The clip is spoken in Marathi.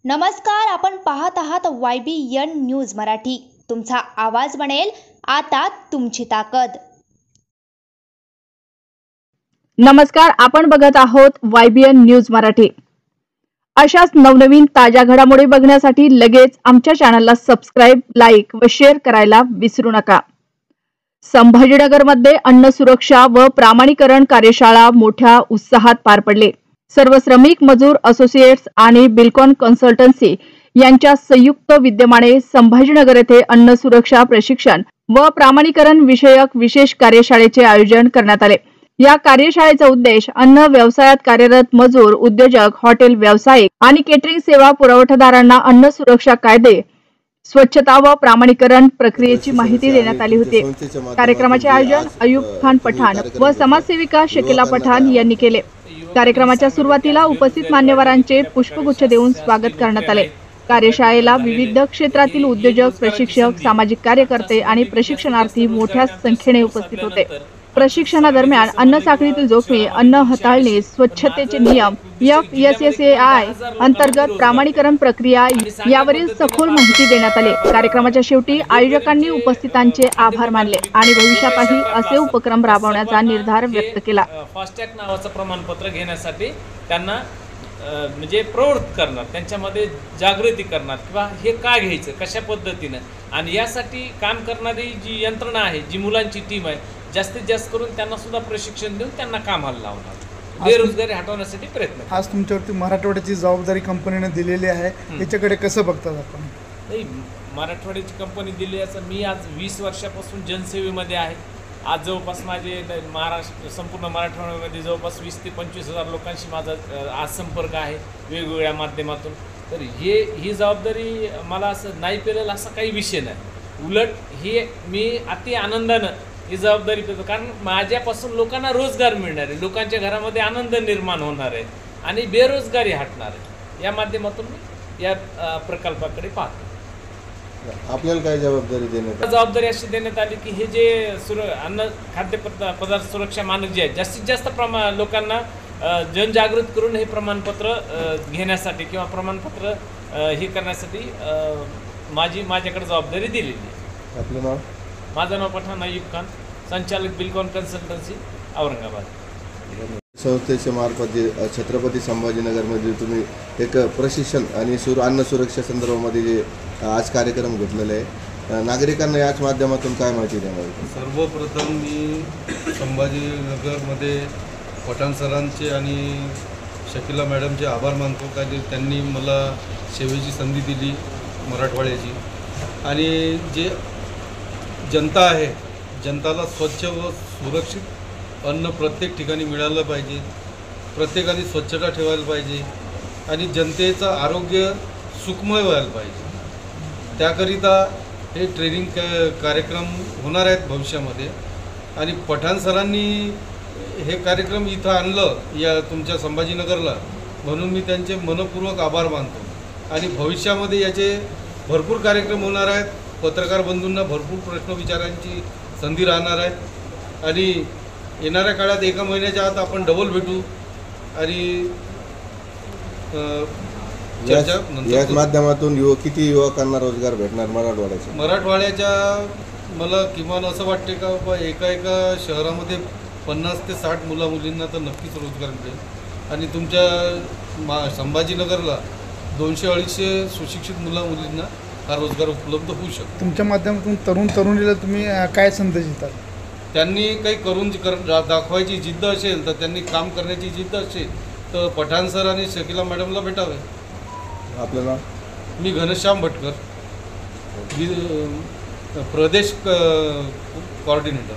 नमस्कार, आपण पाहत आहात YBN न्यूज मराठी। तुमचा आवाज बनेल आता तुमची ताकद। नमस्कार, आपण बघत आहोत YBN न्यूज मराठी। अशाच नवनवीन ताज्या घडामोडी बघण्यासाठी लगेच आमच्या चॅनलला सबस्क्राइब, लाईक व शेअर करायला विसरू नका। संभाजीनगरमध्ये अन्न सुरक्षा व प्रामाणीकरण कार्यशाळा मोठ्या उत्साहात पार पडली। सर्व श्रमिक मजूर असोसिएट्स आणि बिल्कॉन कन्सल्टन्सी यांच्या संयुक्त विद्यमाने संभाजीनगर येथे अन्न सुरक्षा प्रशिक्षण व प्रामाणीकरण विषयक विशेष कार्यशाळेचे आयोजन करण्यात आले। या कार्यशाळेचा उद्देश अन्न व्यवसायात कार्यरत मजूर, उद्योजक, हॉटेल व्यावसायिक आणि केटरिंग सेवा पुरवठादारांना अन्न सुरक्षा कायदे, स्वच्छता व प्रामाणीकरण प्रक्रियेची माहिती देण्यात आली होती। कार्यक्रमाचे आयोजन अयूब खान पठाण व समाजसेविका शकीला पठाण यांनी केले। कार्यक्रमाच्या सुरुवातीला उपस्थित मान्यवरांचे पुष्पगुच्छ देऊन स्वागत करण्यात आले। कार्यशाळेला विविध क्षेत्रातील उद्योजक, प्रशिक्षक, सामाजिक कार्यकर्ते आणि प्रशिक्षणार्थी मोठ्या संख्येने उपस्थित होते। प्रशिक्षणादरम्यान अन्न साखळीतील जोखमी, अन्न हाताळणी, स्वच्छतेचे नियम, FSSAI अंतर्गत प्रामाणीकरण प्रक्रिया यावरील सखोल माहिती देण्यात आली। कार्यक्रमाच्या शेवटी आयोजकांनी उपस्थितांचे आभार मानले आणि भविष्यातही असे उपक्रम राबवण्याचा निर्धार व्यक्त केला। फास्टॅग नावाचं प्रमाणपत्र घेण्यासाठी त्यांना म्हणजे प्रवृत्त करणार, त्यांच्यामध्ये जागृती करणार किंवा हे का घ्यायचं, कशा पद्धतीने, आणि यासाठी काम करणारी जी यंत्रणा आहे, जी मुलांची टीम आहे, जास्तीत जास्त करून त्यांना सुद्धा प्रशिक्षण देऊन त्यांना कामाला लावणार, बेरोजगारी हटवण्यासाठी प्रयत्न। आज तुमच्यावरती मराठवाड्याची जबाबदारी कंपनीने दिलेली आहे, याच्याकडे कसं बघतात आपण? नाही, मराठवाड्याची कंपनी दिली याचं मी आज 20 वर्षापासून जनसेवेमध्ये आहे। आज जवळपास माझे महाराष्ट्र संपूर्ण मराठवाड्यामध्ये जवळपास 20 ते 25,000 लोकांशी माझा आज संपर्क आहे वेगवेगळ्या माध्यमातून। तर ही जबाबदारी मला असं नाही पेलेलं असा काही विषय नाही, उलट हे मी अति आनंदानं ही जबाबदारी पेतो, कारण माझ्यापासून लोकांना रोजगार मिळणार आहे, लोकांच्या घरामध्ये आनंद निर्माण होणार आहे आणि बेरोजगारी हटणार आहे। या माध्यमातून मी या प्रकल्पाकडे पाहतो। आपल्याला काय जबाबदारी देण्यात जबाबदारी अशी देण्यात आली की हे जे अन्न खाद्य पदार्थ सुरक्षा मानक जे आहे, जास्तीत जास्त लोकांना जनजागृत करून हे प्रमाणपत्र घेण्यासाठी किंवा प्रमाणपत्र हे करण्यासाठी माझ्याकडे जबाबदारी दिलेली आहे। आपलं नाव? माझं नाव पठाण अयूब खान, संचालक बिल्कॉन कन्सल्टन्सी, औरंगाबाद। संस्थेच्या मार्फत जे छत्रपती संभाजीनगरमध्ये तुम्ही एक प्रशिक्षण आणि अन्न सुरक्षा संदर्भामध्ये जे आज कार्यक्रम घेतलेला आहे, नागरिकांना याच माध्यमातून काय माहिती देणार? सर्वप्रथम मी संभाजीनगरमध्ये पठाण सरांचे आणि शकीला मॅडमचे आभार मानतो का त्यांनी मला सेवेची संधी दिली मराठवाड्याची, आणि जे जनता आहे, जनताला स्वच्छ व सुरक्षित अन्न प्रत्येक ठिकाणी मिळालं पाहिजे, प्रत्येकाने स्वच्छता ठेवायला पाहिजे आणि जनतेचं आरोग्य सुखमय व्हायला पाहिजे। त्याकरिता हे ट्रेनिंग कार्यक्रम होणार आहेत भविष्यामध्ये, आणि पठाण सरांनी हे कार्यक्रम इथं आणलं या तुमच्या संभाजीनगरला, म्हणून मी त्यांचे मनपूर्वक आभार मानतो। आणि भविष्यामध्ये याचे भरपूर कार्यक्रम होणार आहेत, पत्रकार बंधूंना भरपूर प्रश्न विचारांची संधी राहणार आहे, आणि येणाऱ्या काळात 1 महिन्याच्या आत आपण डबल भेटू आणि याच माध्यमातून किती युवकांना रोजगार भेटणार मराठवाड्याच्या? मला किमान असं वाटते का बाबा एका शहरामध्ये 50 ते 60 मुलींना तर नक्कीच रोजगार मिळेल, आणि तुमच्या संभाजीनगरला 200-250 सुशिक्षित मुलींना हा रोजगार उपलब्ध होऊ शकतो। तुमच्या माध्यमातून तरुणीला तुम्ही काय संदेश देतात? त्यांनी काही करून दाखवायची जिद्द असेल, तर त्यांनी काम करण्याची जिद्द असेल तर पठाण सर आणि शकीला मॅडमला भेटावे। आपलं नाव? मी घनश्याम भटकर, प्रदेश कोऑर्डिनेटर।